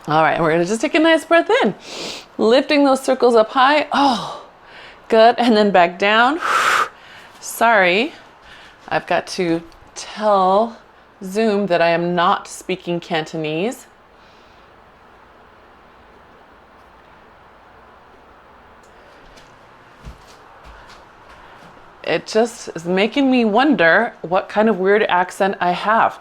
All right, we're gonna just take a nice breath in. Lifting those circles up high. Oh, good. And then back down. Sorry, I've got to tell Zoom that I am not speaking Cantonese. It just is making me wonder what kind of weird accent I have.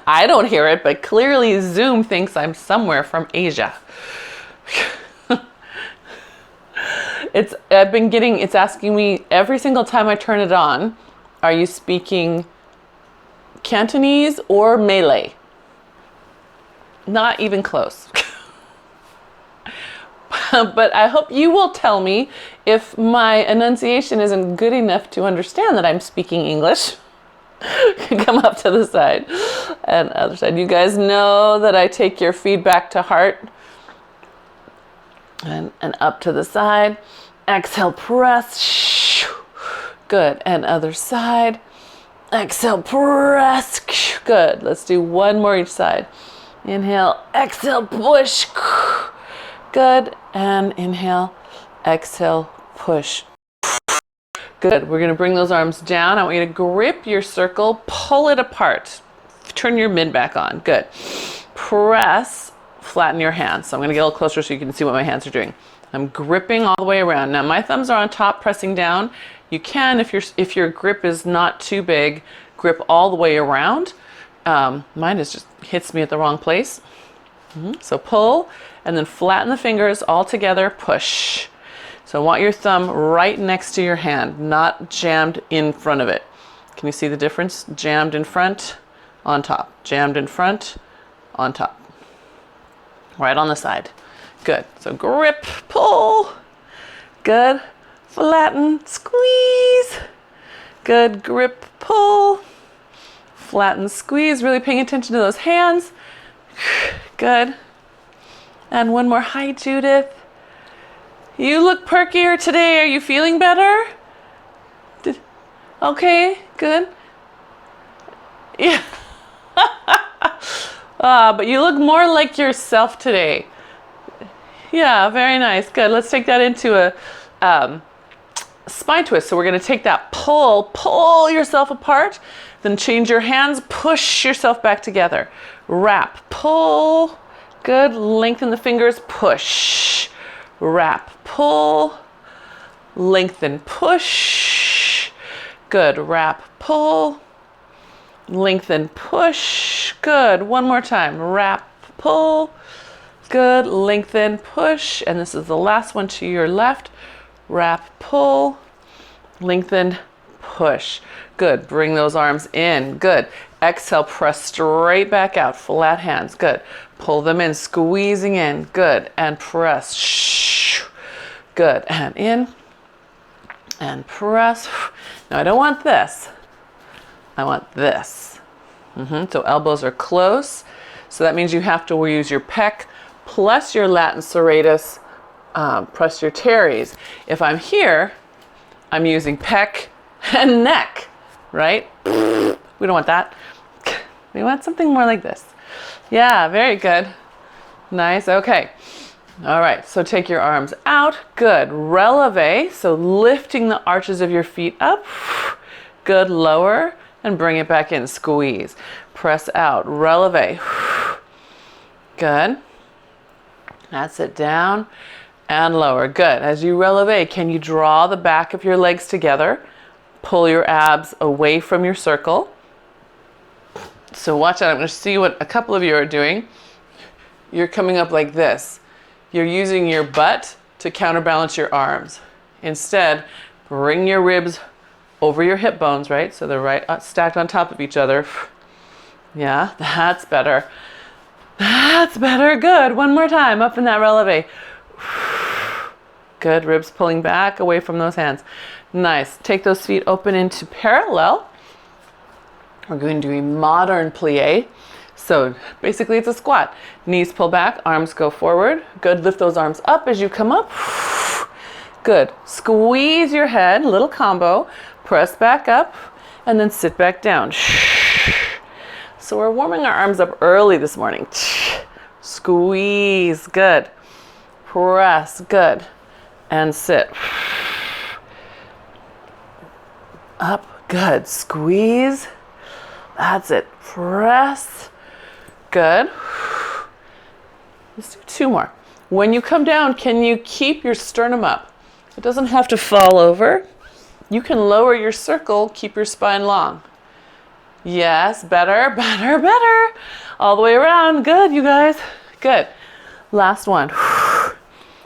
I don't hear it, but clearly Zoom thinks I'm somewhere from Asia. It's asking me every single time I turn it on, are you speaking Cantonese or Malay? Not even close. But I hope you will tell me if my enunciation isn't good enough to understand that I'm speaking English. Come up to the side and other side. You guys know that I take your feedback to heart. And up to the side. Exhale, press. Good. And other side. Exhale, press. Good. Let's do one more each side. Inhale, exhale, push. Good. And inhale, exhale, push. Good. We're going to bring those arms down. I want you to grip your circle, pull it apart. Turn your mid back on. Good. Press, flatten your hands. So I'm going to get a little closer so you can see what my hands are doing. I'm gripping all the way around. Now my thumbs are on top, pressing down. You can, if your grip is not too big, grip all the way around. Mine just hits me at the wrong place. So pull and then flatten the fingers all together, push. So I want your thumb right next to your hand, not jammed in front of it. Can you see the difference? Jammed in front, on top. Jammed in front, on top. Right on the side. Good. So grip, pull. Good. Flatten, squeeze. Good. Grip, pull. Flatten, squeeze. Really paying attention to those hands. Good. And one more. Hi, Judith. You look perkier today. Are you feeling better? Okay, good. Yeah. But you look more like yourself today. Yeah, very nice. Good. Let's take that into a spine twist. So we're going to take that pull yourself apart, then change your hands, push yourself back together. Wrap, pull. Good. Lengthen the fingers, push. Wrap, pull, lengthen, push. Good. Wrap, pull, lengthen, push. Good. One more time. Wrap, pull. Good. Lengthen, push. And this is the last one to your left. Wrap, pull, lengthen, push. Good. Bring those arms in. Good. Exhale, press straight back out. Flat hands. Good. Pull them in, squeezing in. Good. And press. Good. And in. And press. Now I don't want this. I want this. So elbows are close. So that means you have to use your pec plus your latin serratus, plus your teres. If I'm here, I'm using pec and neck, right? We don't want that. We want something more like this. Yeah, very good. Nice, okay. All right, so take your arms out. Good, releve, so lifting the arches of your feet up. Good, lower, and bring it back in, squeeze. Press out, releve. Good. That's it, down and lower. Good, as you releve, can you draw the back of your legs together? Pull your abs away from your circle. So watch out, I'm going to see what a couple of you are doing. You're coming up like this. You're using your butt to counterbalance your arms. Instead, bring your ribs over your hip bones, right? So they're right stacked on top of each other. Yeah, that's better. That's better. Good. One more time. Up in that releve. Good. Ribs pulling back away from those hands. Nice. Take those feet open into parallel. We're going to do a modern plie. So basically it's a squat. Knees pull back, arms go forward. Good, lift those arms up as you come up. Good, squeeze your head, little combo. Press back up and then sit back down. So we're warming our arms up early this morning. Squeeze, good. Press, good. And sit. Up, good. Squeeze. That's it. Press. Good. Let's do 2 more. When you come down, can you keep your sternum up? It doesn't have to fall over. You can lower your circle, keep your spine long. Yes, better, better, better. All the way around. Good, you guys. Good. Last one.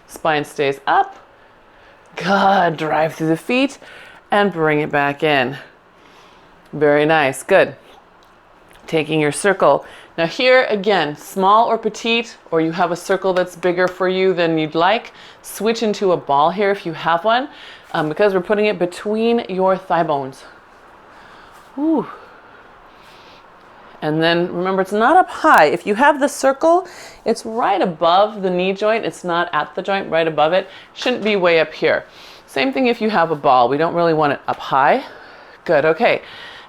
Spine stays up. Good. Drive through the feet and bring it back in. Very nice. Good. Taking your circle. Now here again, small or petite, or you have a circle that's bigger for you than you'd like, switch into a ball here if you have one, because we're putting it between your thigh bones. Ooh. And then remember, it's not up high. If you have the circle, it's right above the knee joint. It's not at the joint, right above it. Shouldn't be way up here. Same thing if you have a ball. We don't really want it up high. Good, okay.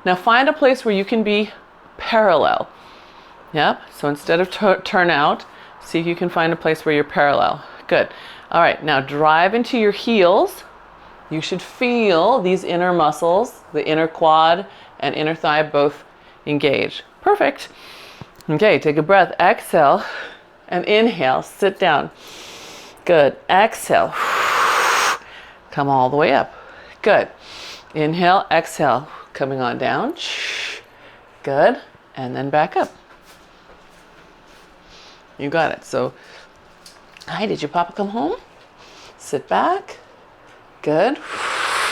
Now find a place where you can be parallel. Yep, so instead of turn out, see if you can find a place where you're parallel. Good. All right, now drive into your heels. You should feel these inner muscles, the inner quad and inner thigh both engage. Perfect. Okay, take a breath. Exhale and inhale. Sit down. Good. Exhale. Come all the way up. Good. Inhale, exhale. Coming on down. Good. And then back up. You got it. So, hi, did your papa come home? Sit back. Good.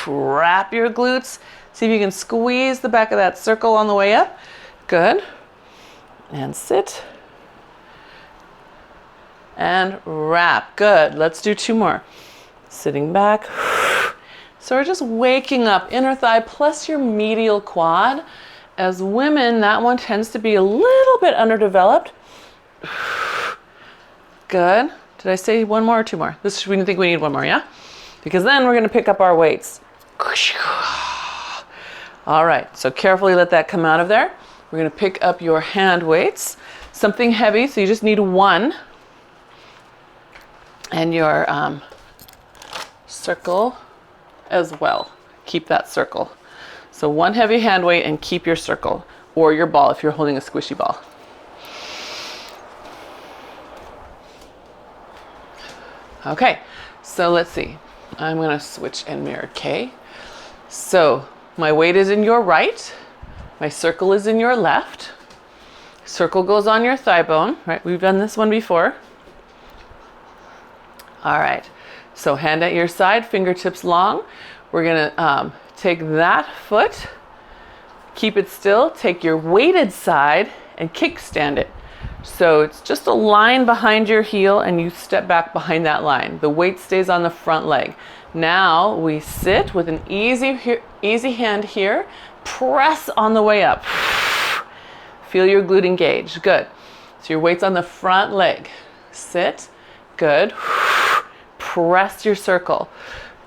Wrap your glutes. See if you can squeeze the back of that circle on the way up. Good. And sit. And wrap. Good. Let's do 2 more. Sitting back. So we're just waking up inner thigh plus your medial quad. As women, that one tends to be a little bit underdeveloped. Good. Did I say 1 more or 2 more? We think we need 1 more, yeah? Because then we're going to pick up our weights. All right, so carefully let that come out of there. We're going to pick up your hand weights. Something heavy, so you just need 1. And your circle as well. Keep that circle. So 1 heavy hand weight and keep your circle. Or your ball if you're holding a squishy ball. Okay, so let's see. I'm going to switch and mirror. Okay, so my weight is in your right. My circle is in your left. Circle goes on your thigh bone, right? We've done this one before. All right, so hand at your side, fingertips long. We're going to take that foot, keep it still, take your weighted side and kickstand it. So it's just a line behind your heel and you step back behind that line. The weight stays on the front leg. Now we sit with an easy hand here. Press on the way up. Feel your glute engage. Good. So your weight's on the front leg. Sit. Good. Press your circle.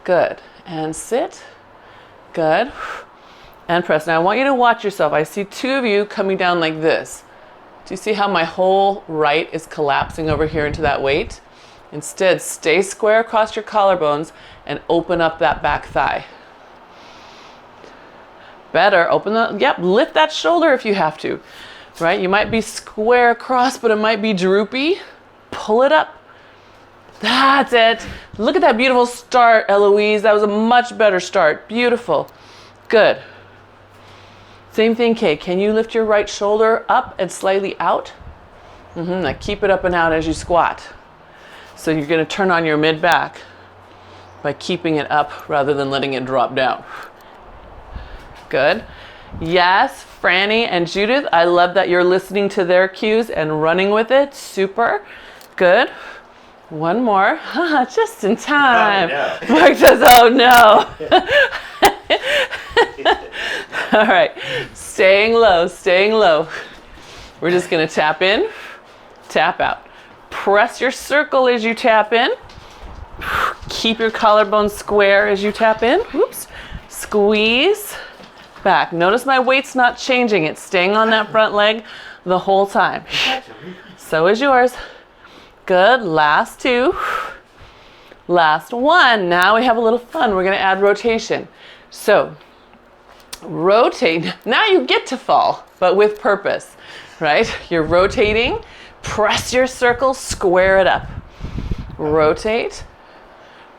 Good. And sit. Good. And press. Now I want you to watch yourself. I see 2 of you coming down like this. Do you see how my whole right is collapsing over here into that weight? Instead, stay square across your collarbones and open up that back thigh. Better, lift that shoulder if you have to, right? You might be square across, but it might be droopy. Pull it up. That's it. Look at that beautiful start, Eloise. That was a much better start. Beautiful. Good. Same thing, Kay. Can you lift your right shoulder up and slightly out? Now keep it up and out as you squat. So you're going to turn on your mid back by keeping it up rather than letting it drop down. Good. Yes, Franny and Judith, I love that you're listening to their cues and running with it. Super. Good. 1 more. Just in time. Oh, no. Mark says, oh no. All right, staying low, staying low. We're just gonna tap in, tap out. Press your circle as you tap in. Keep your collarbone square as you tap in. Oops. Squeeze. back. Notice my weight's not changing. It's staying on that front leg the whole time. So is yours. Good. Last two. Last one. Now we have a little fun. We're going to add rotation. So rotate. Now you get to fall, but with purpose, right? You're rotating. Press your circle, square it up. Rotate.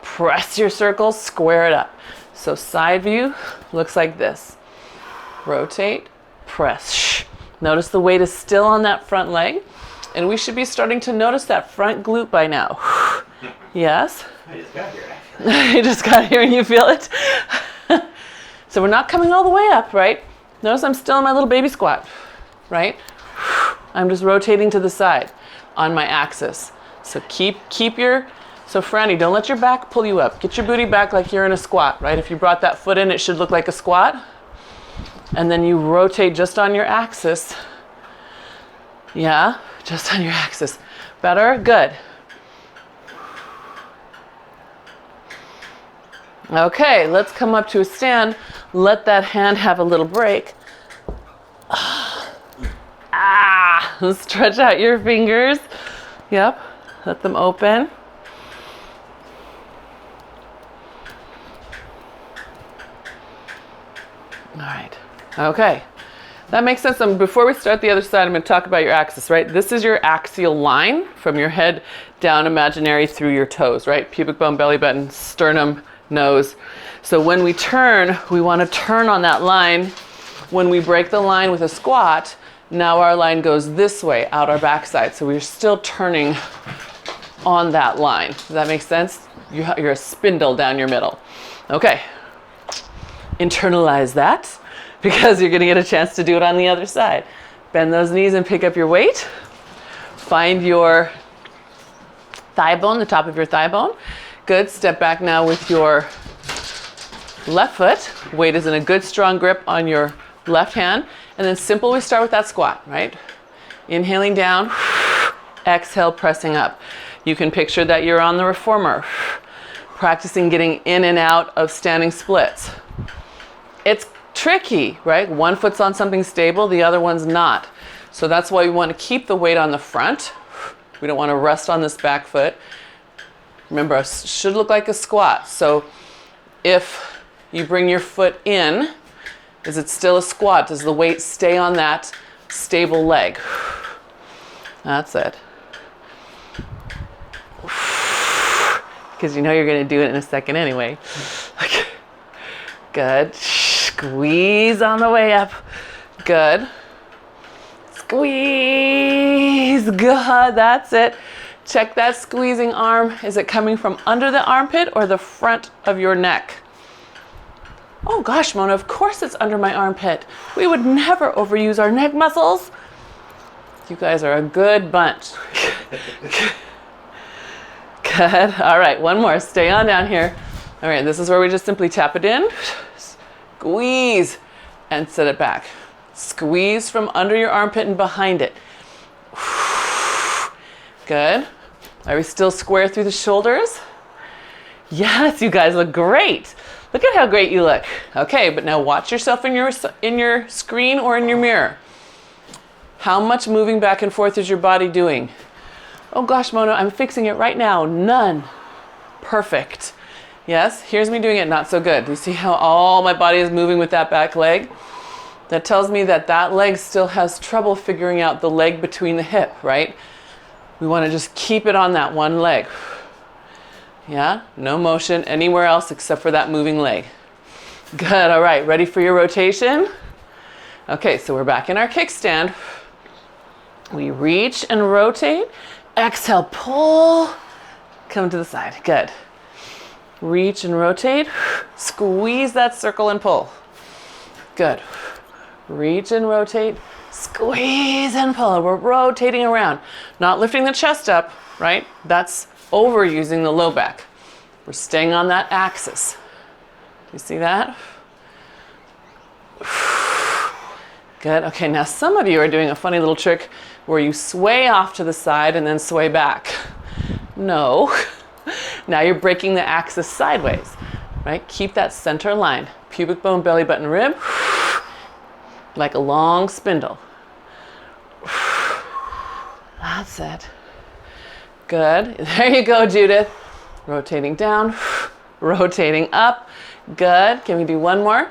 Press your circle, square it up. So side view looks like this. Rotate, press. Notice the weight is still on that front leg, and we should be starting to notice that front glute by now. Yes? I just got here. You just got here and you feel it? So we're not coming all the way up, right? Notice I'm still in my little baby squat, right? I'm just rotating to the side on my axis. So keep your, so Franny, don't let your back pull you up. Get your booty back like you're in a squat, right? If you brought that foot in, it should look like a squat. And then you rotate just on your axis. Yeah, just on your axis. Better? Good. Okay, let's come up to a stand. Let that hand have a little break. Stretch out your fingers. Yep, let them open. All right, okay. That makes sense. Before we start the other side, I'm going to talk about your axis, right? This is your axial line from your head down imaginary through your toes, right? Pubic bone, belly button, sternum, nose. So when we turn, we want to turn on that line. When we break the line with a squat, now our line goes this way, out our backside. So we're still turning on that line. Does that make sense? You're a spindle down your middle. Okay. Internalize that because you're going to get a chance to do it on the other side. Bend those knees and pick up your weight. Find your thigh bone, the top of your thigh bone. Good. Step back now with your left foot. Weight is in a good strong grip on your left hand. And then simple, we start with that squat, right? Inhaling down, exhale, pressing up. You can picture that you're on the reformer, practicing getting in and out of standing splits. It's tricky, right? One foot's on something stable, the other one's not. So that's why we want to keep the weight on the front. We don't want to rest on this back foot. Remember, it should look like a squat. So if you bring your foot in, is it still a squat? Does the weight stay on that stable leg? That's it. Because you know you're going to do it in a second anyway. Okay. Good. Squeeze on the way up. Good. Squeeze. Good. That's it. Check that squeezing arm. Is it coming from under the armpit or the front of your neck? Oh gosh, Mona, of course it's under my armpit. We would never overuse our neck muscles. You guys are a good bunch. Good. All right, one more. Stay on down here. All right, this is where we just simply tap it in, squeeze, and set it back. Squeeze from under your armpit and behind it. Good. Are we still square through the shoulders? Yes, you guys look great. Look at how great you look. Okay, but now watch yourself in your screen or in your mirror. How much moving back and forth is your body doing? Oh gosh, Mona, I'm fixing it right now. None. Perfect. Yes, here's me doing it not so good. Do you see how all my body is moving with that back leg? That tells me that that leg still has trouble figuring out the leg between the hip, right? We want to just keep it on that one leg. Yeah, no motion anywhere else except for that moving leg. Good, all right, ready for your rotation? Okay, so we're back in our kickstand. We reach and rotate. Exhale, pull, come to the side. Good. Reach and rotate. Squeeze that circle and pull. Good. Reach and rotate. Squeeze and pull. We're rotating around. Not lifting the chest up, right? That's overusing the low back. We're staying on that axis. You see that? Good. Okay, now some of you are doing a funny little trick where you sway off to the side and then sway back. No. Now you're breaking the axis sideways, right? Keep that center line. Pubic bone, belly button, rib. like a long spindle. That's it. Good. There you go, Judith. Rotating down, rotating up. Good. Can we do one more?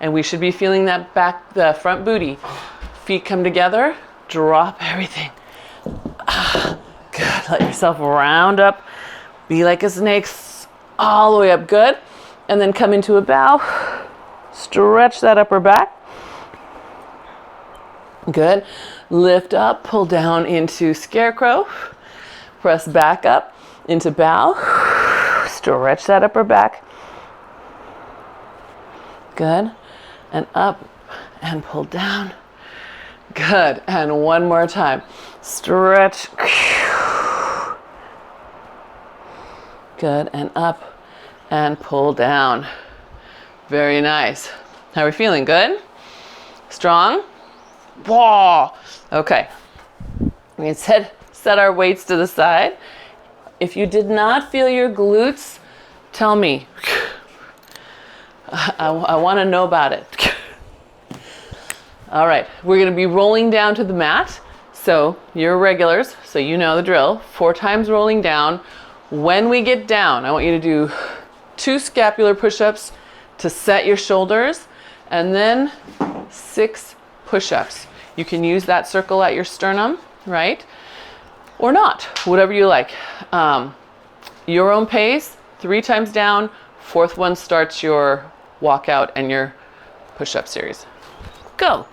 And we should be feeling that back, the front booty. Feet come together, drop everything. Good. Let yourself round up. Be like a snake all the way up. Good. And then come into a bow. Stretch that upper back. Good. Lift up, pull down into scarecrow. Press back up into bow. Stretch that upper back. Good. And up and pull down. Good. And one more time. Stretch. Good. And up and pull down. Very nice. How are we feeling? Good? Strong? Whoa. Okay. We can set our weights to the side. If you did not feel your glutes, tell me. I want to know about it. All right. We're going to be rolling down to the mat. So you're regulars, so you know the drill. 4 times rolling down. When we get down, I want you to do 2 scapular push-ups to set your shoulders, and then 6 push-ups. You can use that circle at your sternum, right? Or not, whatever you like. Your own pace, 3 times down, 4th one starts your walkout and your push-up series. Go.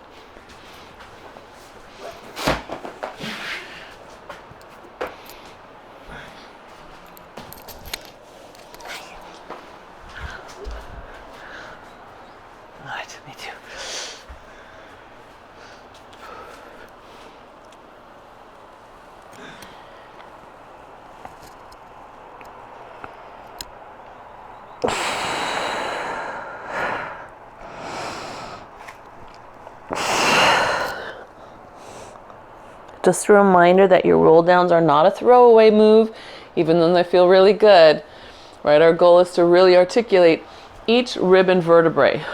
Just a reminder that your roll downs are not a throwaway move, even though they feel really good, right? Our goal is to really articulate each rib and vertebrae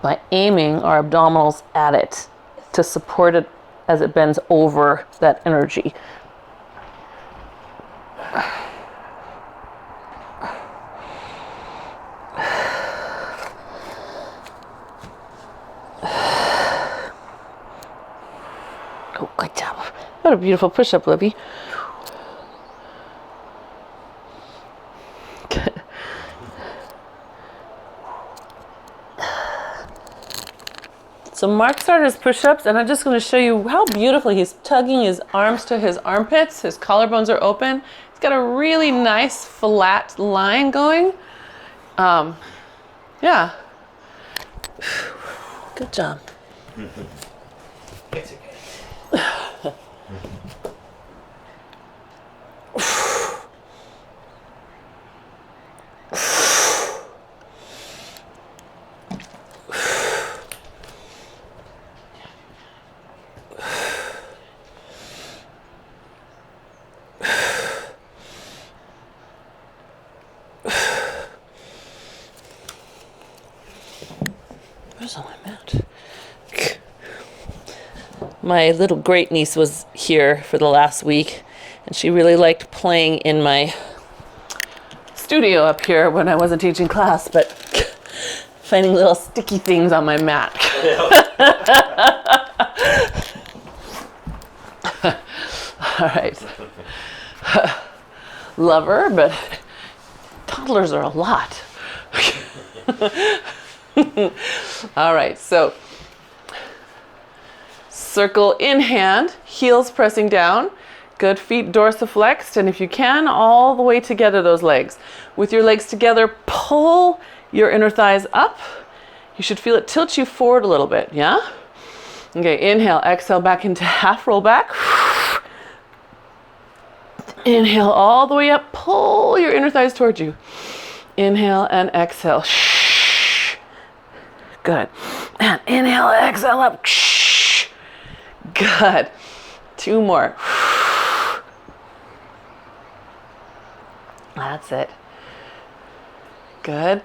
by aiming our abdominals at it to support it as it bends over that energy. Oh, good job. What a beautiful push-up, Libby. Good. So Mark started his push-ups, and I'm just going to show you how beautifully he's tugging his arms to his armpits. His collarbones are open. He's got a really nice flat line going. Yeah. Good job. It's okay. Where's all my mat? My little great niece was here for the last week, and she really liked playing in my studio up here when I wasn't teaching class, but finding little sticky things on my mat. All right. Love her, but toddlers are a lot. All right, so circle in hand, heels pressing down, good, feet dorsiflexed, and if you can, all the way together, those legs. With your legs together, pull your inner thighs up. You should feel it tilt you forward a little bit, yeah? Okay, inhale, exhale back into half roll back. Inhale all the way up, pull your inner thighs towards you. Inhale and exhale. Good. And inhale, exhale up. Good. 2 more. That's it. Good.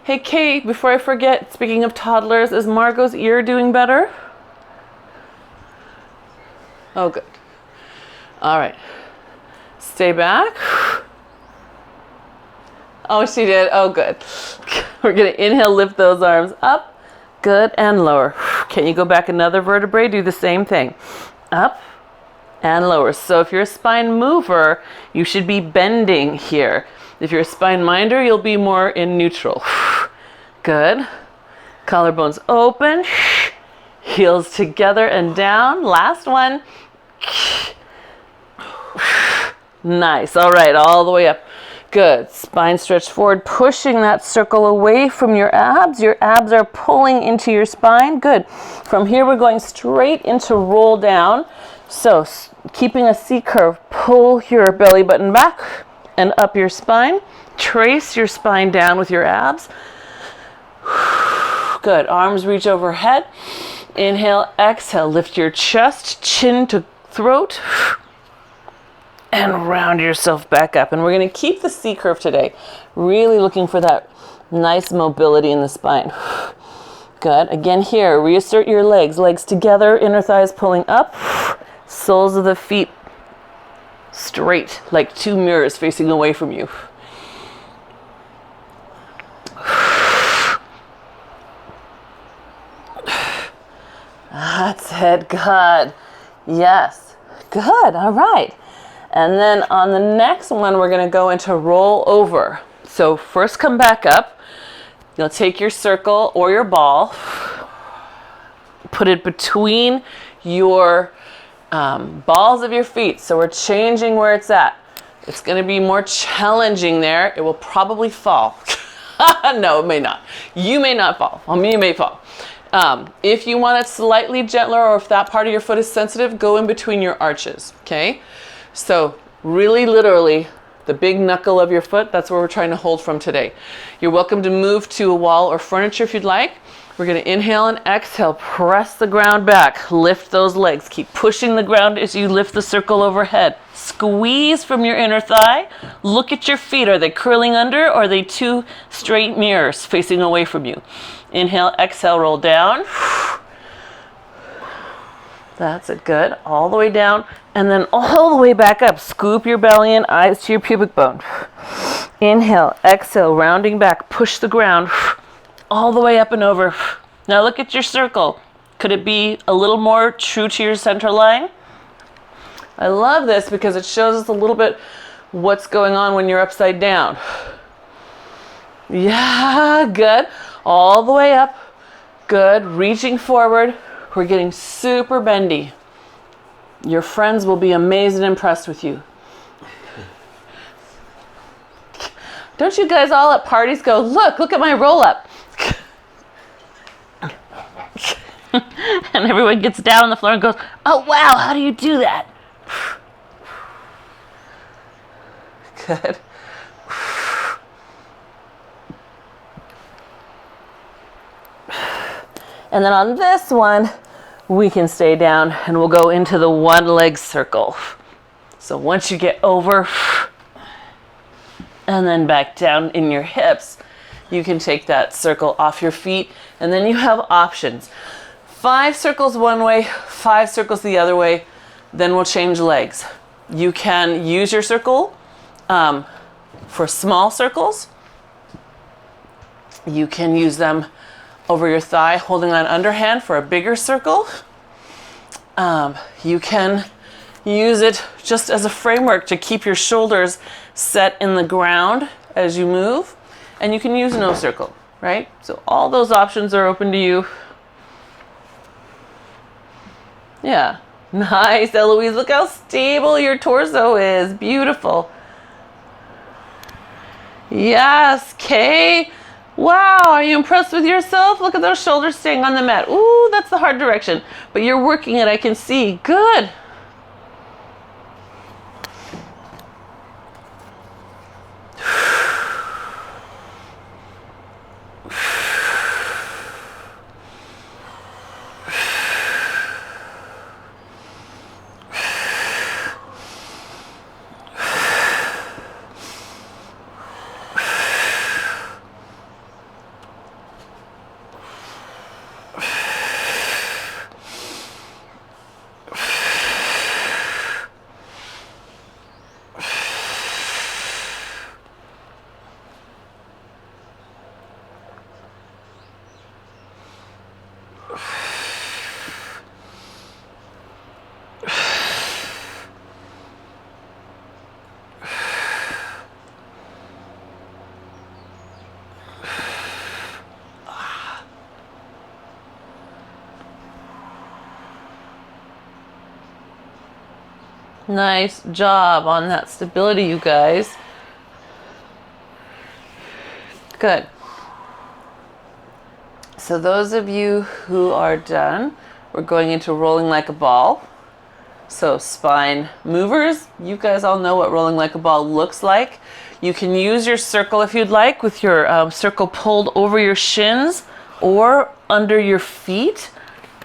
Hey, Kate, before I forget, speaking of toddlers, is Margot's ear doing better? Oh, good. All right. Stay back. Oh, she did. Oh, good. We're going to inhale, lift those arms up. Good, and lower. Can you go back another vertebrae? Do the same thing. Up and lower. So if you're a spine mover, you should be bending here. If you're a spine minder, you'll be more in neutral. Good. Collarbones open. Heels together and down. Last one. Nice. All right, all the way up. Good. Spine stretch forward, pushing that circle away from your abs. Your abs are pulling into your spine. Good. From here, we're going straight into roll down. So keeping a C curve, pull your belly button back and up your spine. Trace your spine down with your abs. Good. Arms reach overhead. Inhale, exhale. Lift your chest, chin to throat. And round yourself back up. And we're going to keep the C curve today. Really looking for that nice mobility in the spine. Good. Again here, reassert your legs. Legs together, inner thighs pulling up. Soles of the feet straight, like two mirrors facing away from you. That's it. Good. Yes. Good. All right. And then on the next one, we're going to go into roll over. So first come back up. You'll take your circle or your ball, put it between your balls of your feet. So we're changing where it's at. It's going to be more challenging there. It will probably fall. No, it may not. You may not fall. Well, you may fall. If you want it slightly gentler, or if that part of your foot is sensitive, go in between your arches, okay? So really literally, the big knuckle of your foot, that's where we're trying to hold from today. You're welcome to move to a wall or furniture if you'd like. We're going to inhale and exhale, press the ground back, lift those legs, keep pushing the ground as you lift the circle overhead. Squeeze from your inner thigh. Look at your feet. Are they curling under, or are they two straight mirrors facing away from you? Inhale, exhale, roll down. That's it. Good. All the way down, and then all the way back up. Scoop your belly in, eyes to your pubic bone. Inhale, exhale, rounding back, push the ground all the way up and over. Now look at your circle. Could it be a little more true to your center line? I love this because it shows us a little bit what's going on when you're upside down. Yeah, good. All the way up. Good. Reaching forward. We're getting super bendy. Your friends will be amazed and impressed with you. Don't you guys all at parties go, look at my roll up. And everyone gets down on the floor and goes, oh wow, how do you do that? Good. And then on this one, we can stay down and we'll go into the one leg circle. So once you get over and then back down in your hips, you can take that circle off your feet, and then you have options. 5 circles one way, 5 circles the other way, then we'll change legs. You can use your circle for small circles. You can use them over your thigh, holding on underhand for a bigger circle. You can use it just as a framework to keep your shoulders set in the ground as you move. And you can use no circle, right? So all those options are open to you. Yeah. Nice, Eloise. Look how stable your torso is. Beautiful. Yes, Kay. Wow, are you impressed with yourself? Look at those shoulders staying on the mat. Ooh, that's the hard direction. But you're working it, I can see. Good. Nice job on that stability, you guys. Good. So those of you who are done, we're going into rolling like a ball. So spine movers, you guys all know what rolling like a ball looks like. You can use your circle if you'd like, with your circle pulled over your shins or under your feet.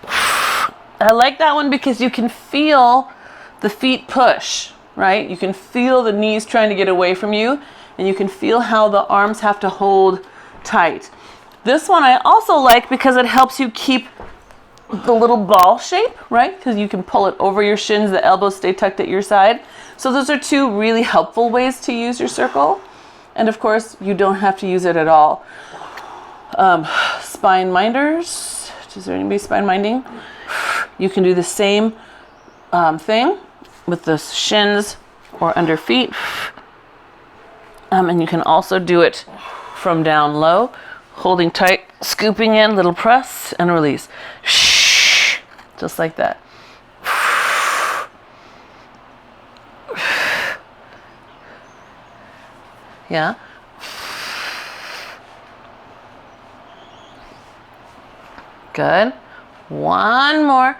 I like that one because you can feel the feet push, right? You can feel the knees trying to get away from you, and you can feel how the arms have to hold tight. This one I also like because it helps you keep the little ball shape, right? Because you can pull it over your shins, the elbows stay tucked at your side. So those are two really helpful ways to use your circle. And of course, you don't have to use it at all. Spine minders. Is there anybody spine minding? You can do the same thing with the shins or under feet. And you can also do it from down low, holding tight, scooping in, little press and release. Just like that. Yeah. Good. One more.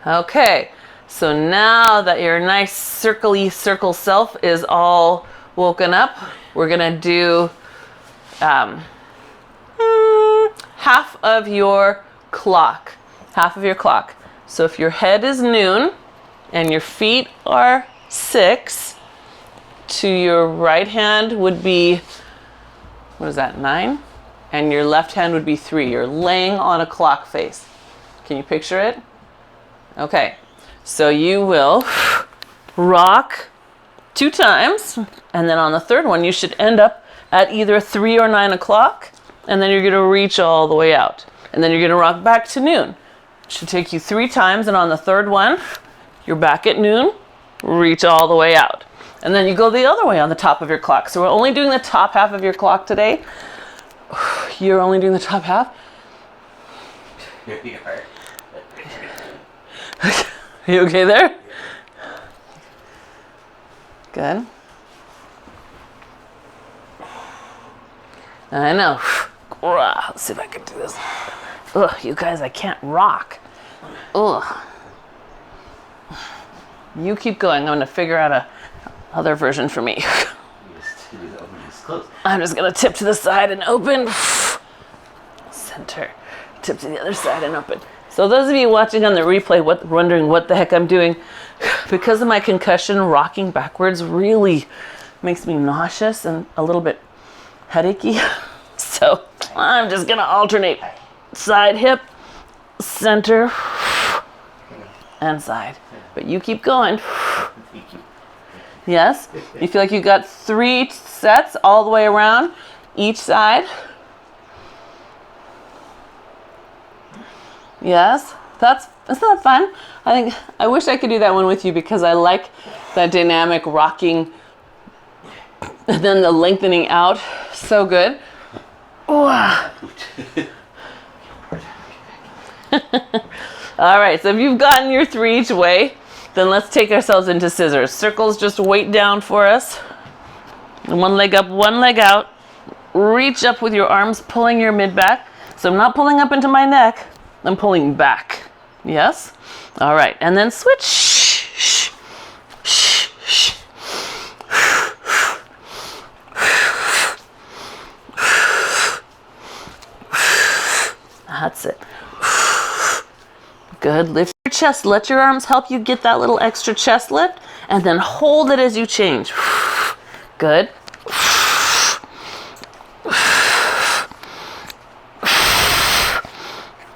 Okay. So now that your nice circle-y circle self is all woken up, we're gonna do half of your clock. Half of your clock. So if your head is noon and your feet are 6, to your right hand would be, what is that, 9? And your left hand would be 3. You're laying on a clock face. Can you picture it? Okay. So you will rock 2 times, and then on the third one you should end up at either 3 or 9 o'clock, and then you're going to reach all the way out. And then you're going to rock back to noon. It should take you 3 times, and on the third one, you're back at noon, reach all the way out. And then you go the other way on the top of your clock. So we're only doing the top half of your clock today. You're only doing the top half? Here you are. You okay there? Good. I know. Let's see if I can do this. Ugh, you guys, I can't rock. Ugh. You keep going. I'm going to figure out a other version for me. I'm just going to tip to the side and open. Center. Tip to the other side and open. So those of you watching on the replay wondering what the heck I'm doing, because of my concussion, rocking backwards really makes me nauseous and a little bit headachy. So I'm just going to alternate side hip, center, and side. But you keep going. Yes? You feel like you got 3 sets all the way around each side? Yes? Isn't that fun? I wish I could do that one with you because I like that dynamic rocking and then the lengthening out. So good. All right, so if you've gotten your 3 each way, then let's take ourselves into scissors. Circles just weight down for us. And 1 leg up, 1 leg out. Reach up with your arms, pulling your mid back. So I'm not pulling up into my neck, I'm pulling back. Yes? All right, and then switch. That's it. Good. Lift your chest. Let your arms help you get that little extra chest lift, and then hold it as you change. Good.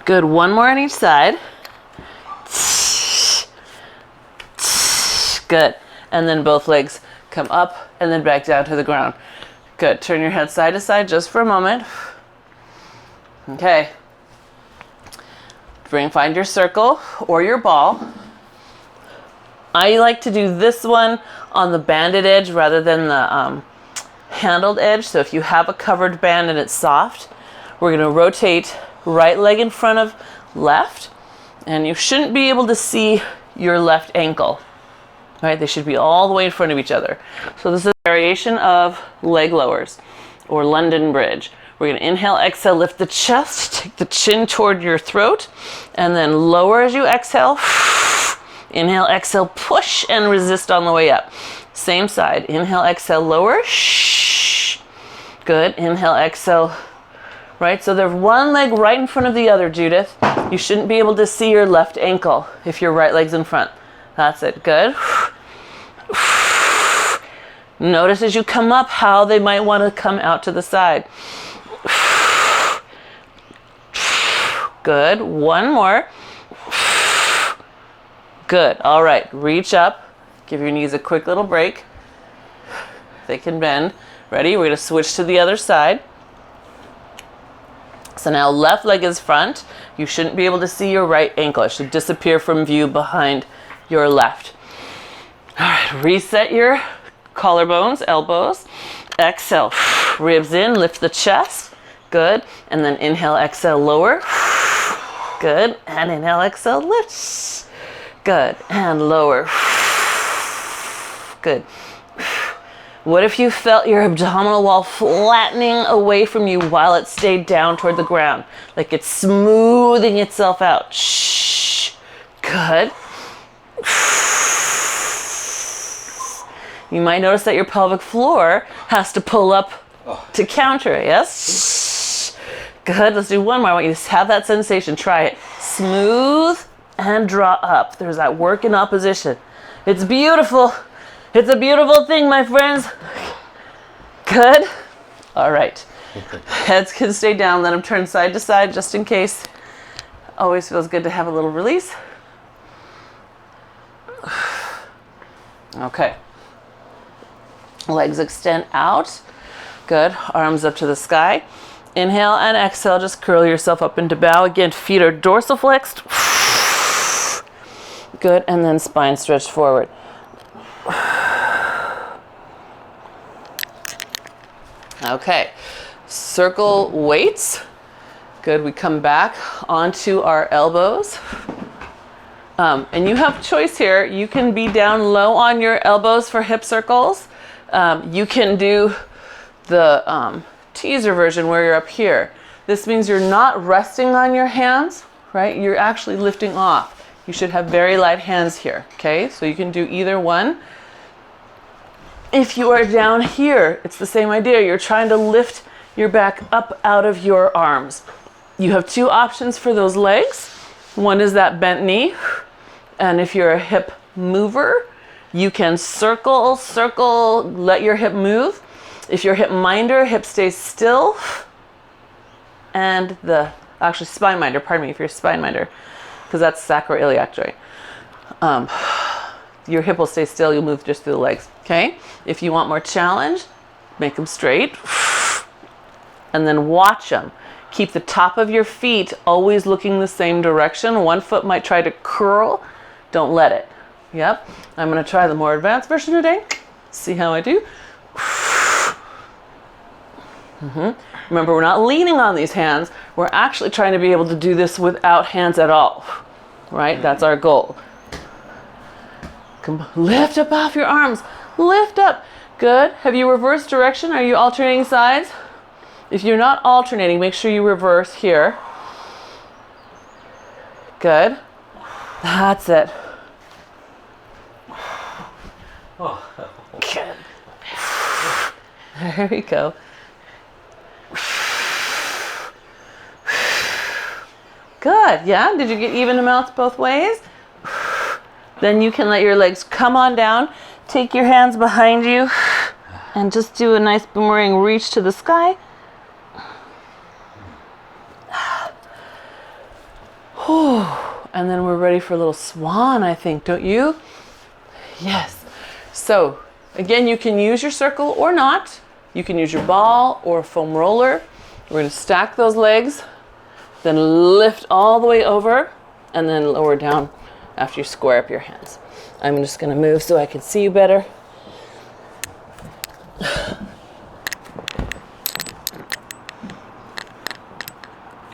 Good. 1 more on each side. Good. And then both legs come up and then back down to the ground. Good. Turn your head side to side just for a moment. Okay. Find your circle or your ball. I like to do this one on the banded edge rather than the handled edge. So if you have a covered band and it's soft, we're going to rotate right leg in front of left. And you shouldn't be able to see your left ankle. Right? They should be all the way in front of each other. So this is a variation of leg lowers or London Bridge. We're going to inhale, exhale, lift the chest, take the chin toward your throat, and then lower as you exhale. Inhale, exhale, push and resist on the way up. Same side. Inhale, exhale, lower. Good. Inhale, exhale. Right? So there's one leg right in front of the other, Judith. You shouldn't be able to see your left ankle if your right leg's in front. That's it. Good. Notice as you come up how they might want to come out to the side. Good. One more. Good. All right. Reach up. Give your knees a quick little break. They can bend. Ready? We're going to switch to the other side. So now left leg is front. You shouldn't be able to see your right ankle. It should disappear from view behind your left. All right. Reset your collarbones, elbows. Exhale. Ribs in. Lift the chest. Good. And then inhale, exhale, lower. Good. And inhale, exhale, lift. Good. And lower. Good. What if you felt your abdominal wall flattening away from you while it stayed down toward the ground? Like it's smoothing itself out. Shh. Good. You might notice that your pelvic floor has to pull up to counter it. Yes? Good. Let's do one more. I want you to have that sensation. Try it. Smooth and draw up. There's that work in opposition. It's beautiful. It's a beautiful thing, my friends. Good. All right. Heads can stay down. Let them turn side to side just in case. Always feels good to have a little release. Okay. Legs extend out. Good. Arms up to the sky. Inhale and exhale. Just curl yourself up into bow. Again, feet are dorsiflexed. Good. And then spine stretched forward. Okay. Circle weights. Good. We come back onto our elbows. And you have choice here. You can be down low on your elbows for hip circles. You can do the teaser version where you're up here. This means you're not resting on your hands, right? You're actually lifting off. You should have very light hands here, okay? So you can do either one. If you are down here, it's the same idea. You're trying to lift your back up out of your arms. You have two options for those legs. One is that bent knee. And if you're a hip mover, you can circle, let your hip move. If you're a hip minder, hip stays still. And spine minder, pardon me, if you're a spine minder, because that's sacroiliac joint. Your hip will stay still, you'll move just through the legs, okay? If you want more challenge, make them straight. And then watch them. Keep the top of your feet always looking the same direction. One foot might try to curl. Don't let it. Yep. I'm going to try the more advanced version today. See how I do. Remember, we're not leaning on these hands. We're actually trying to be able to do this without hands at all. Right? That's our goal. Lift up off your arms. Lift up. Good. Have you reversed direction? Are you alternating sides? If you're not alternating, make sure you reverse here. Good. That's it. Good. There we go. Good. Yeah? Did you get even amounts both ways? Then you can let your legs come on down. Take your hands behind you and just do a nice boomerang reach to the sky. And then we're ready for a little swan, I think, don't you? Yes. So, again, you can use your circle or not. You can use your ball or a foam roller. We're going to stack those legs, then lift all the way over, and then lower down after you square up your hands. I'm just going to move so I can see you better.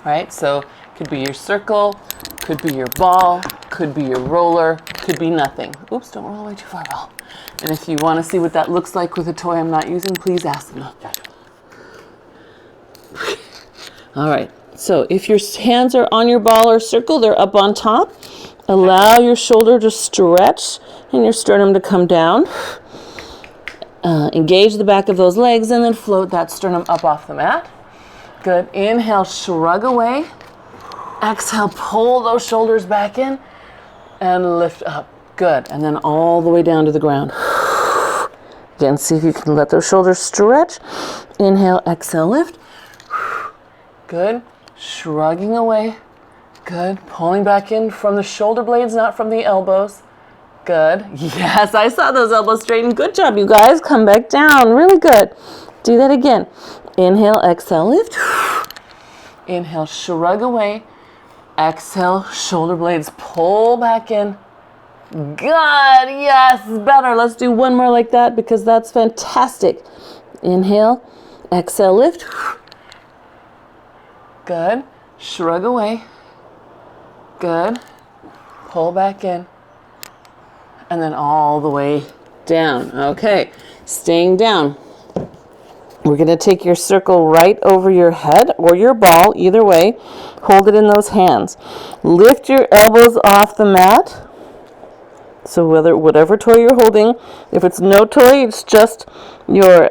Right, so could be your circle, could be your ball, could be your roller, Could be nothing. Oops, don't roll away too far, Belle. And if you want to see what that looks like with a toy I'm not using, please ask me. All right, so if your hands are on your ball or circle, they're up on top. Allow your shoulder to stretch and your sternum to come down. Engage the back of those legs and then float that sternum up off the mat. Good. Inhale, shrug away. Exhale, pull those shoulders back in and lift up. Good. And then all the way down to the ground. Again, see if you can let those shoulders stretch. Inhale, exhale, lift. Good. Shrugging away. Good. Pulling back in from the shoulder blades, not from the elbows. Good. Yes, I saw those elbows straighten. Good job, you guys. Come back down. Really good. Do that again. Inhale, exhale, lift. Inhale, shrug away. Exhale, shoulder blades pull back in. Good. Yes, better. Let's do one more like that because that's fantastic. Inhale, exhale, lift. Good. Shrug away. Good. Pull back in. And then all the way down. Okay. Staying down. We're going to take your circle right over your head or your ball, either way. Hold it in those hands. Lift your elbows off the mat. So whatever toy you're holding, if it's no toy, it's just your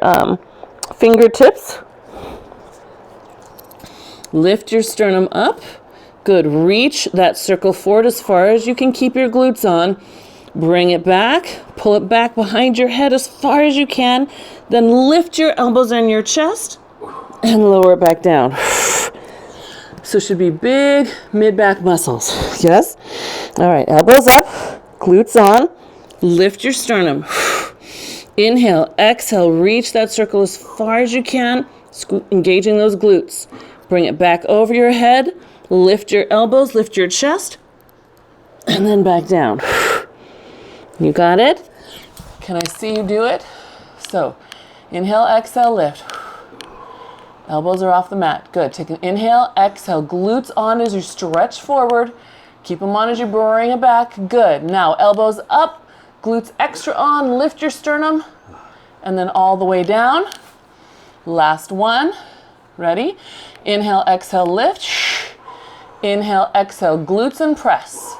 fingertips. Lift your sternum up. Good. Reach that circle forward as far as you can keep your glutes on. Bring it back. Pull it back behind your head as far as you can. Then lift your elbows on your chest and lower it back down. So it should be big mid-back muscles. Yes? All right. Elbows up. Glutes on. Lift your sternum. Inhale. Exhale. Reach that circle as far as you can. Engaging those glutes. Bring it back over your head. Lift your elbows. Lift your chest. And then back down. You got it? Can I see you do it? So, inhale, exhale, lift. Elbows are off the mat. Good. Take an inhale, exhale, glutes on as you stretch forward. Keep them on as you bring it back. Good. Now, elbows up, glutes extra on, lift your sternum, and then all the way down. Last one. Ready? Inhale, exhale, lift. Inhale, exhale, glutes and press.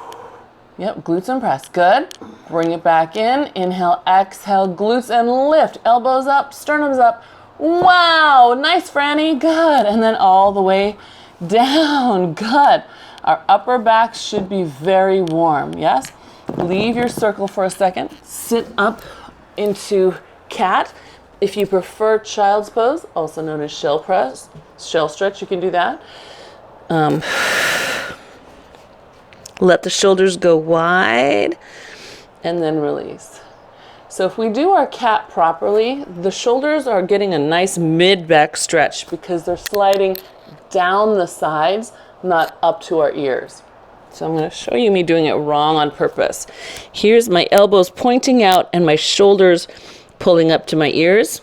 Yep, glutes and press. Good. Bring it back in. Inhale, exhale, glutes and lift. Elbows up, sternums up. Wow, nice, Franny. Good. And then all the way down. Good. Our upper back should be very warm. Yes? Leave your circle for a second. Sit up into cat. If you prefer child's pose, also known as shell press, shell stretch, you can do that. Let the shoulders go wide and then release. So if we do our cat properly, the shoulders are getting a nice mid-back stretch because they're sliding down the sides, not up to our ears. So I'm going to show you me doing it wrong on purpose. Here's my elbows pointing out and my shoulders pulling up to my ears.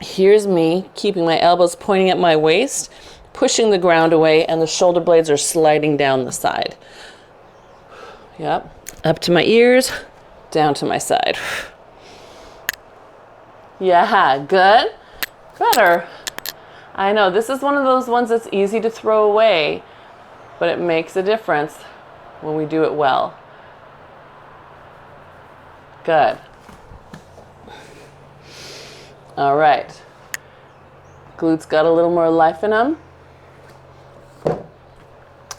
Here's me keeping my elbows pointing at my waist, pushing the ground away, and the shoulder blades are sliding down the side. Yep. Up to my ears, down to my side. Yeah, good. Better. I know, this is one of those ones that's easy to throw away, but it makes a difference when we do it well. Good. All right. Glutes got a little more life in them.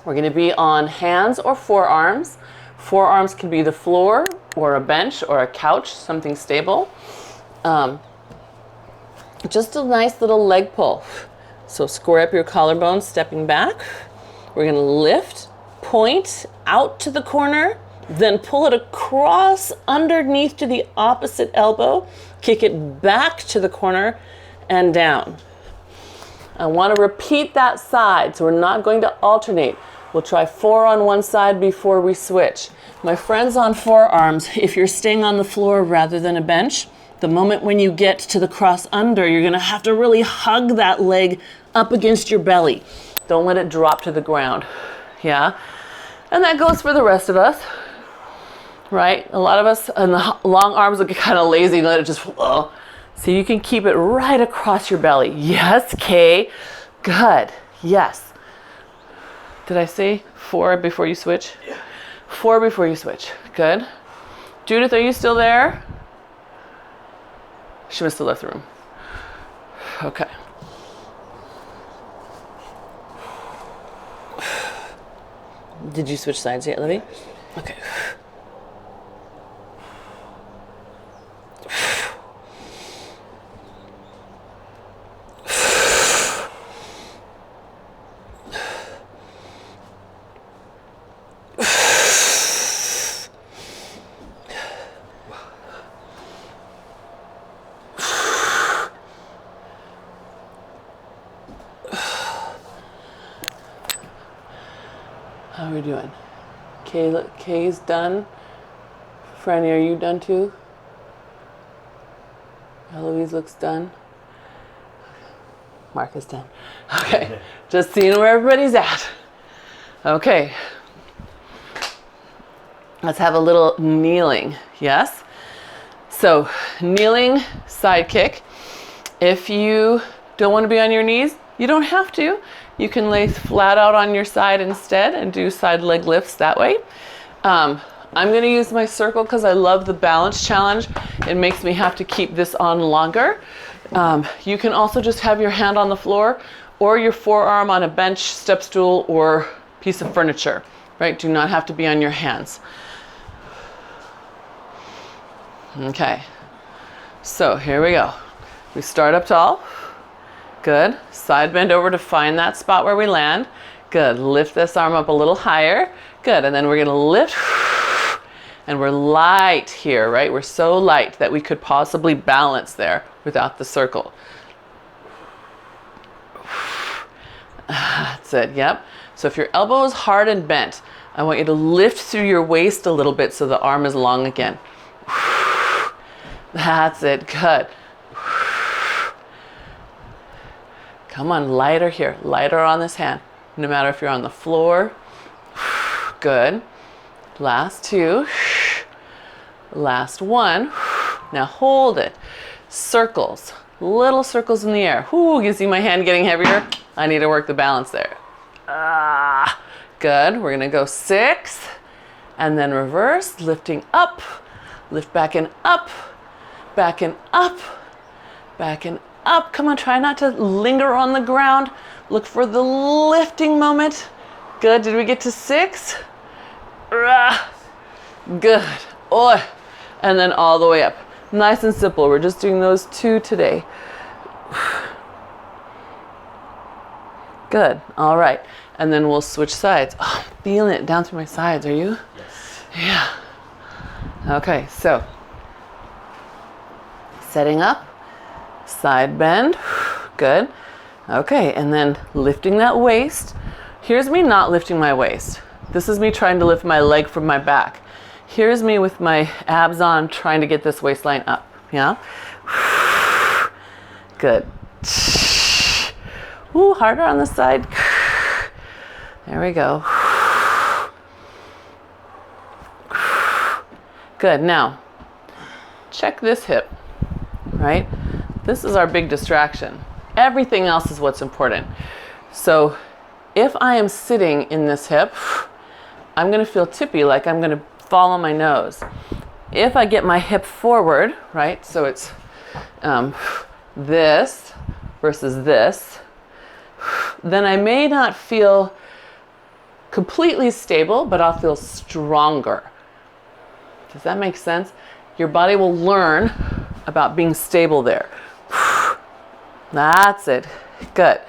We're going to be on hands or forearms. Forearms can be the floor or a bench or a couch, something stable. Just a nice little leg pull. So square up your collarbone, stepping back. We're going to lift, point out to the corner, then pull it across underneath to the opposite elbow, kick it back to the corner and down. I want to repeat that side, so we're not going to alternate. We'll try 4 on one side before we switch. My friends on forearms, if you're staying on the floor rather than a bench, the moment when you get to the cross under, you're going to have to really hug that leg up against your belly. Don't let it drop to the ground. Yeah? And that goes for the rest of us. right? A lot of us in the long arms will get kind of lazy and let it just flow. So you can keep it right across your belly. Yes, Kay. Good. Yes. Did I say 4 before you switch? Yeah. 4 before you switch. Good. Judith, are you still there? She must have left the room. Okay. Did you switch sides yet, Libby? Okay. How are we doing? Kay's done. Franny, are you done too? Eloise looks done. Mark is done. Okay, just seeing where everybody's at. Okay. Let's have a little kneeling, yes? So, kneeling side kick. If you don't want to be on your knees, you don't have to. You can lay flat out on your side instead and do side leg lifts that way. I'm going to use my circle because I love the balance challenge. It makes me have to keep this on longer. You can also just have your hand on the floor or your forearm on a bench, step stool, or piece of furniture, right? Do not have to be on your hands. Okay, so here we go. We start up tall. Good. Side bend over to find that spot where we land. Good. Lift this arm up a little higher. Good. And then we're going to lift. And we're light here, right? We're so light that we could possibly balance there without the circle. That's it. Yep. So if your elbow is hard and bent, I want you to lift through your waist a little bit so the arm is long again. That's it. Good. Come on, lighter here, lighter on this hand, no matter if you're on the floor. Good. Last 2. Last 1. Now hold it. Circles, little circles in the air. Ooh, you see my hand getting heavier? I need to work the balance there. Good. We're gonna go 6, and then reverse, lifting up, lift back and up, back and up, back and up. Come on, try not to linger on the ground. Look for the lifting moment. Good. Did we get to 6? Good. Oh, and then all the way up. Nice and simple. We're just doing those 2 today. Good. All right. And then we'll switch sides. Oh, I'm feeling it down through my sides. Are you? Yes. Yeah. Okay. So setting up. Side bend. Good. Okay, and then lifting that waist. Here's me not lifting my waist. This is me trying to lift my leg from my back. Here's me with my abs on trying to get this waistline up. Yeah? Good. Ooh, harder on the side. There we go. Good. Now, check this hip, right? This is our big distraction. Everything else is what's important. So if I am sitting in this hip, I'm going to feel tippy, like I'm going to fall on my nose. If I get my hip forward, right, so it's this versus this, then I may not feel completely stable, but I'll feel stronger. Does that make sense? Your body will learn about being stable there. That's it. Good.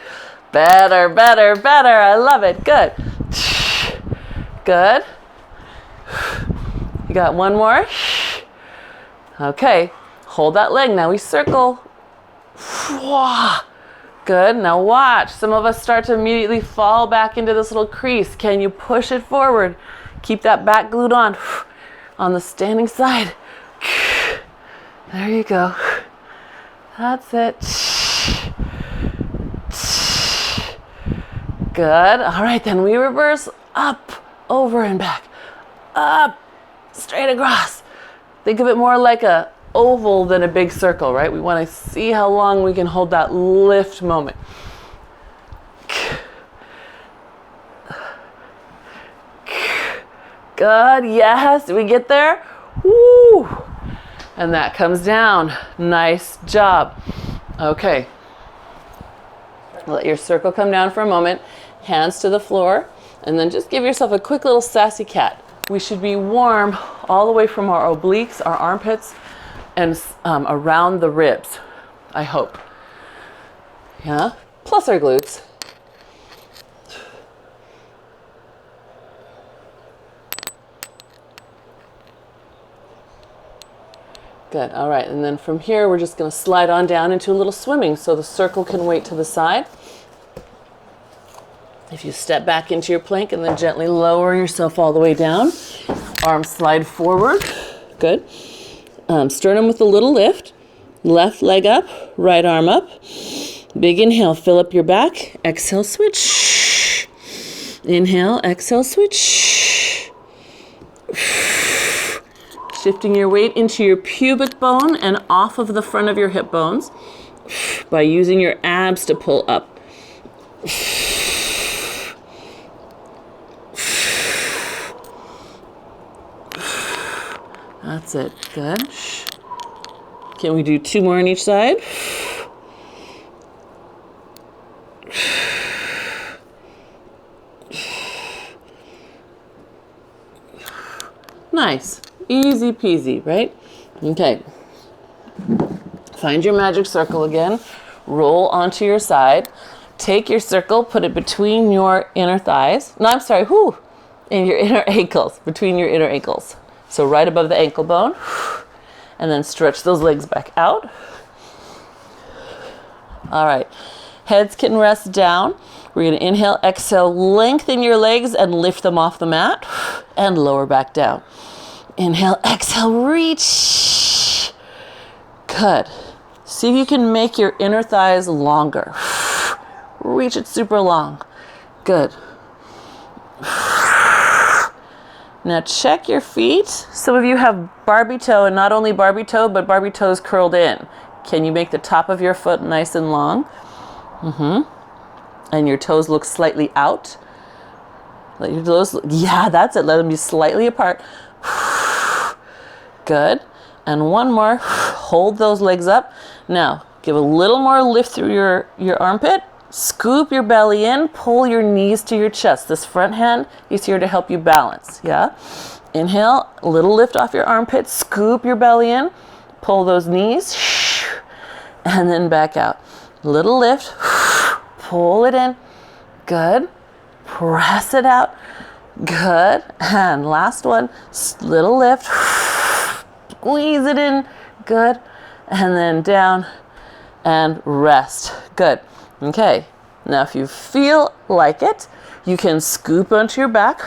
Better, better, better. I love it. Good. Good. You got one more. Okay. Hold that leg. Now we circle. Good. Now watch. Some of us start to immediately fall back into this little crease. Can you push it forward? Keep that back glute on the standing side. There you go. That's it. Good. All right, then we reverse up, over and back. Up, straight across. Think of it more like a oval than a big circle, right? We want to see how long we can hold that lift moment. Good, yes, did we get there? Woo! And that comes down. Nice job. Okay. Let your circle come down for a moment. Hands to the floor. And then just give yourself a quick little sassy cat. We should be warm all the way from our obliques, our armpits, and around the ribs, I hope. Yeah? Plus our glutes. Good, all right, and then from here we're just gonna slide on down into a little swimming so the circle can wait to the side. If you step back into your plank and then gently lower yourself all the way down, arms slide forward, good. Sternum with a little lift, left leg up, right arm up. Big inhale, fill up your back, exhale, switch. Inhale, exhale, switch. Shifting your weight into your pubic bone and off of the front of your hip bones by using your abs to pull up. That's it. Good. Can we do 2 more on each side? Nice. Easy peasy, right? Okay. Find your magic circle again. Roll onto your side. Take your circle, put it between your inner thighs. No, I'm sorry, in your inner ankles, between your inner ankles. So right above the ankle bone. And then stretch those legs back out. All right. Heads can rest down. We're going to inhale, exhale, lengthen your legs and lift them off the mat and lower back down. Inhale, exhale, reach. Good. See if you can make your inner thighs longer. Reach it super long. Good. Now check your feet. Some of you have Barbie toe, and not only Barbie toe, but Barbie toes curled in. Can you make the top of your foot nice and long? And your toes look slightly out. Let your toes, yeah, that's it. Let them be slightly apart. Good. And one more. Hold those legs up. Now, give a little more lift through your armpit. Scoop your belly in. Pull your knees to your chest. This front hand is here to help you balance. Yeah? Inhale. A little lift off your armpit. Scoop your belly in. Pull those knees. And then back out. Little lift. Pull it in. Good. Press it out. Good. And last one. Little lift. Squeeze it in. Good. And then down and rest. Good. Okay. Now if you feel like it, you can scoop onto your back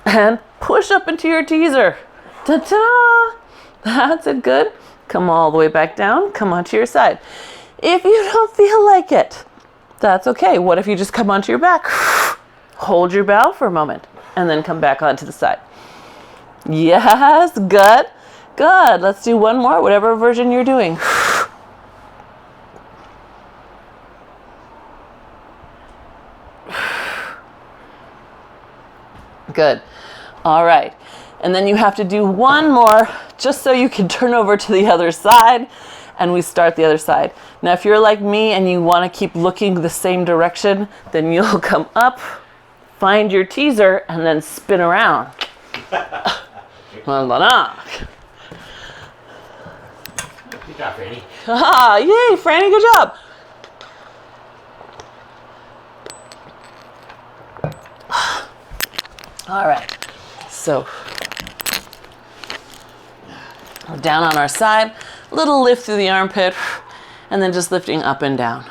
and push up into your teaser. Ta-ta! That's it. Good. Come all the way back down. Come onto your side. If you don't feel like it, that's okay. What if you just come onto your back? Hold your bow for a moment and then come back onto the side. Yes, good. Good. Let's do one more, whatever version you're doing. Good. All right. And then you have to do one more just so you can turn over to the other side, and we start the other side. Now, if you're like me and you want to keep looking the same direction, then you'll come up, find your teaser, and then spin around. Good job, Franny. Ah, yay, Franny, good job. All right, so we're down on our side, little lift through the armpit, and then just lifting up and down.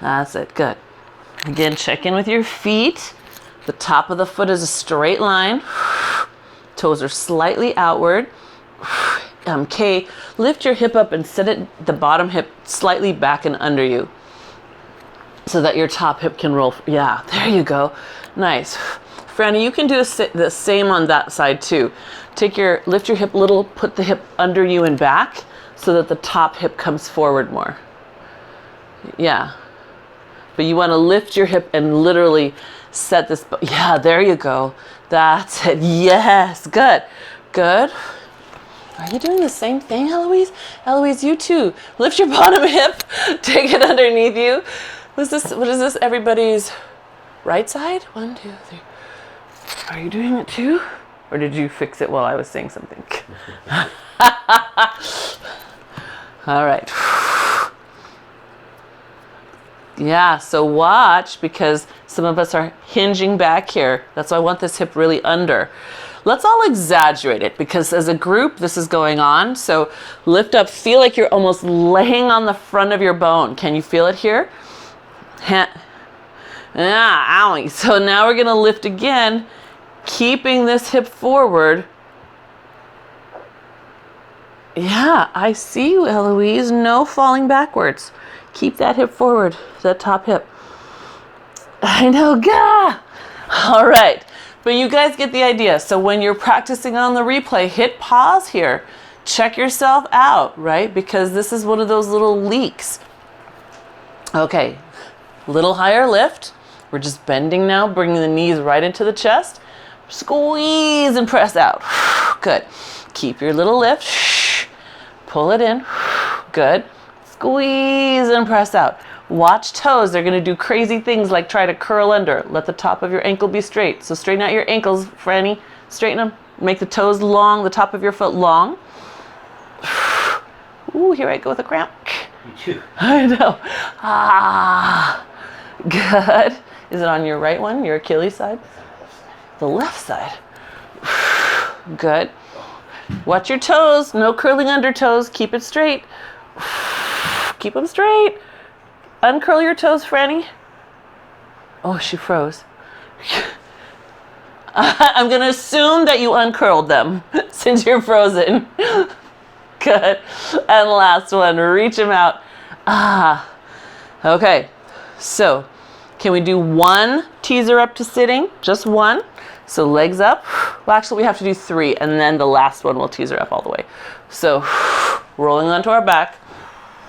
That's it, good. Again, check in with your feet. The top of the foot is a straight line. Toes are slightly outward. Okay, lift your hip up and set it, the bottom hip slightly back and under you so that your top hip can roll. Yeah, there you go. Nice. Franny, you can do the same on that side too. Lift your hip a little, put the hip under you and back so that the top hip comes forward more. Yeah. But you want to lift your hip and literally set this, yeah, there you go. That's it. Yes, good. Good. Are you doing the same thing, Eloise? Eloise, you too. Lift your bottom hip, take it underneath you. What is this? Everybody's right side? 1, 2, 3. Are you doing it too? Or did you fix it while I was saying something? All right. Yeah, so watch, because some of us are hinging back here. That's why I want this hip really under. Let's all exaggerate it, because as a group, this is going on. So lift up, feel like you're almost laying on the front of your bone. Can you feel it here? Owie. So now we're gonna lift again, keeping this hip forward. Yeah, I see you, Eloise. No falling backwards. Keep that hip forward, that top hip. I know, gah! All right, but you guys get the idea. So when you're practicing on the replay, hit pause here. Check yourself out, right? Because this is one of those little leaks. Okay, little higher lift. We're just bending now, bringing the knees right into the chest. Squeeze and press out. Good. Keep your little lift. Pull it in. Good. Squeeze and press out. Watch toes. They're going to do crazy things like try to curl under. Let the top of your ankle be straight. So straighten out your ankles, Franny. Straighten them. Make the toes long, the top of your foot long. Ooh, here I go with a cramp. Me too. I know. Ah, good. Is it on your right one, your Achilles side? The left side. Good. Watch your toes. No curling under toes. Keep it straight. Keep them straight. Uncurl your toes, Franny. Oh, she froze. I'm going to assume that you uncurled them since you're frozen. Good. And last one, reach them out. Okay. So, can we do one teaser up to sitting? Just one. So legs up. Well, actually, we have to do 3, and then the last one will teaser up all the way. So, rolling onto our back,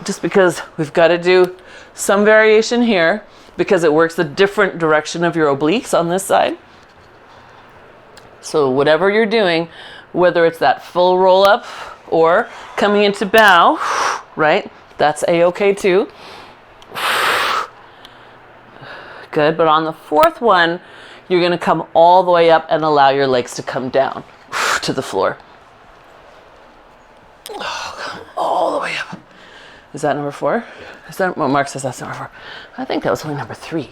just because we've got to do some variation here, because it works the different direction of your obliques on this side. So whatever you're doing, whether it's that full roll up or coming into bow, right? That's a-okay too. Good, but on the 4th one, you're going to come all the way up and allow your legs to come down to the floor. Oh, come all the way up. Is that number 4? Is that what Mark says? That's number 4. I think that was only number 3.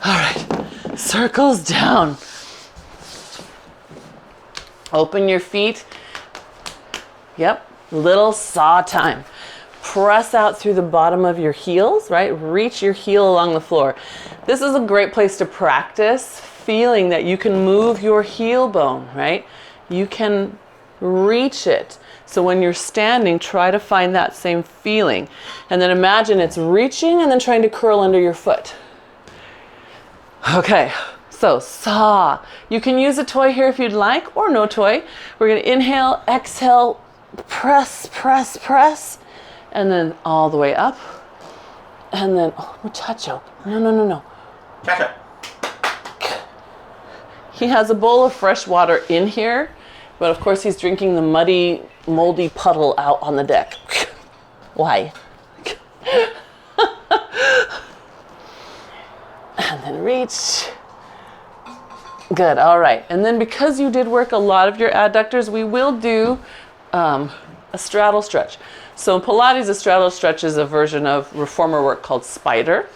All right, circles down. Open your feet. Yep, little saw time. Press out through the bottom of your heels, right? Reach your heel along the floor. This is a great place to practice feeling that you can move your heel bone, right? You can reach it. So when you're standing, try to find that same feeling. And then imagine it's reaching and then trying to curl under your foot. Okay, so saw. You can use a toy here if you'd like, or no toy. We're gonna inhale, exhale, press, press, press, and then all the way up. And then, oh, muchacho. No. Cha-cha. He has a bowl of fresh water in here, but of course he's drinking the muddy, moldy puddle out on the deck. Why? And then reach. Good, all right. And then because you did work a lot of your adductors, we will do a straddle stretch. So in Pilates, a straddle stretch is a version of reformer work called spider.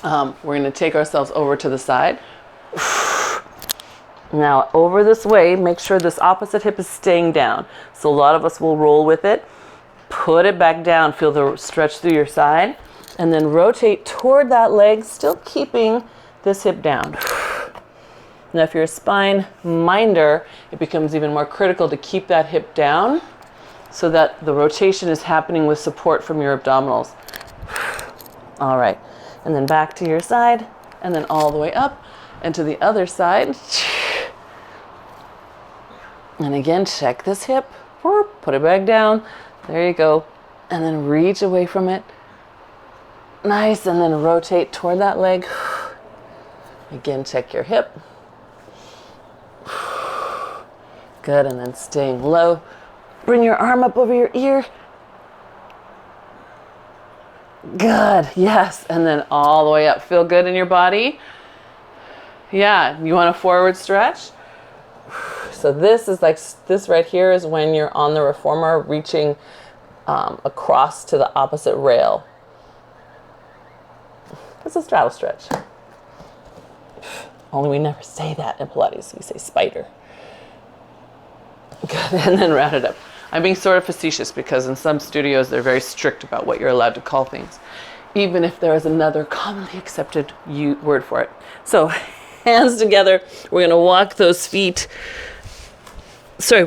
We're going to take ourselves over to the side. Now over this way, make sure this opposite hip is staying down. So a lot of us will roll with it. Put it back down, feel the stretch through your side, and then rotate toward that leg, still keeping this hip down. Now if you're a spine minder, it becomes even more critical to keep that hip down so that the rotation is happening with support from your abdominals. All right, and then back to your side and then all the way up and to the other side. And again, check this hip, put it back down. There you go. And then reach away from it. Nice, and then rotate toward that leg. Again, check your hip. Good, and then staying low. Bring your arm up over your ear. Good, yes, and then all the way up. Feel good in your body? Yeah, you want a forward stretch? So this is like, this right here is when you're on the reformer reaching across to the opposite rail. It's a straddle stretch. Only we never say that in Pilates, we say spider. Good, and then round it up. I'm being sort of facetious because in some studios they're very strict about what you're allowed to call things, even if there is another commonly accepted word for it. So hands together, we're gonna walk those feet,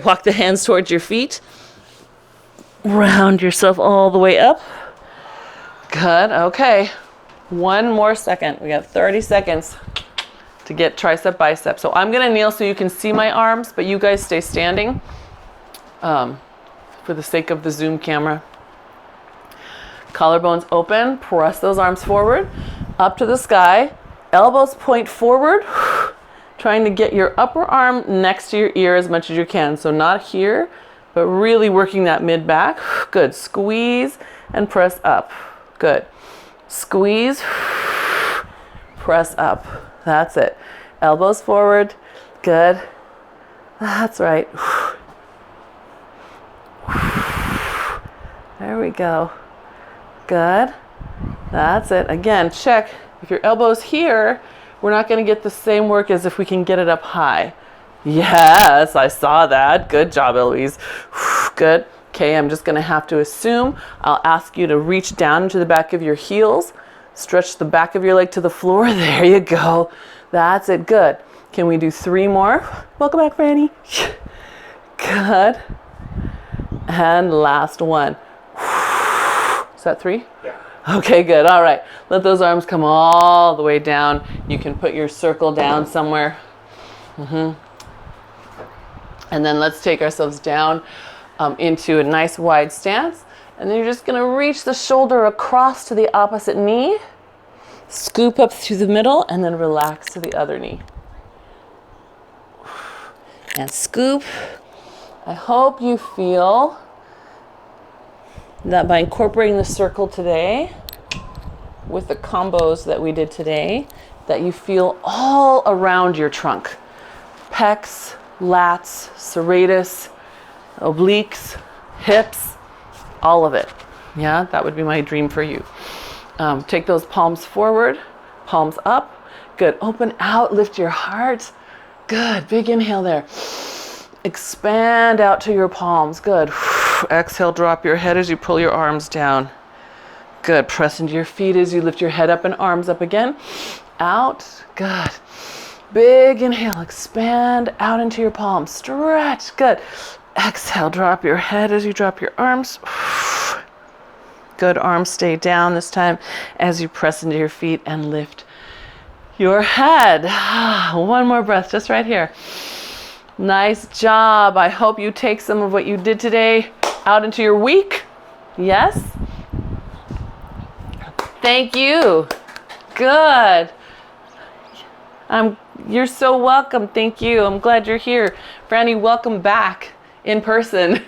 walk the hands towards your feet. Round yourself all the way up. Good, okay. One more second, we got 30 seconds to get tricep bicep. So I'm gonna kneel so you can see my arms, but you guys stay standing for the sake of the Zoom camera. Collarbones open, press those arms forward, up to the sky, elbows point forward, trying to get your upper arm next to your ear as much as you can. So not here, but really working that mid back. Good, squeeze and press up. Good, squeeze, press up. That's it. Elbows forward. Good. That's right. There we go. Good. That's it. Again, check. If your elbow's here, we're not going to get the same work as if we can get it up high. Yes, I saw that. Good job, Eloise. Good. Okay, I'm just going to have to assume. I'll ask you to reach down into the back of your heels. Stretch the back of your leg to the floor. There you go. That's it. Good. Can we do 3 more? Welcome back, Franny. Good. And last one. Is that 3? Yeah. Okay, good. All right. Let those arms come all the way down. You can put your circle down somewhere. And then let's take ourselves down into a nice wide stance. And then you're just going to reach the shoulder across to the opposite knee. Scoop up through the middle and then relax to the other knee. And scoop. I hope you feel that by incorporating the circle today with the combos that we did today, that you feel all around your trunk. Pecs, lats, serratus, obliques, hips, all of it. Yeah, that would be my dream for you. Take those palms forward, palms up. Good. Open out, lift your heart. Good. Big inhale there. Expand out to your palms. Good. Exhale, drop your head as you pull your arms down. Good. Press into your feet as you lift your head up and arms up again. Out. Good. Big inhale. Expand out into your palms. Stretch. Good. Exhale, drop your head as you drop your arms. Good. Arms stay down this time as you press into your feet and lift your head. One more breath just right here. Nice job. I hope you take some of what you did today out into your week. Yes? Thank you. Good. You're so welcome. Thank you. I'm glad you're here. Franny, welcome back in person.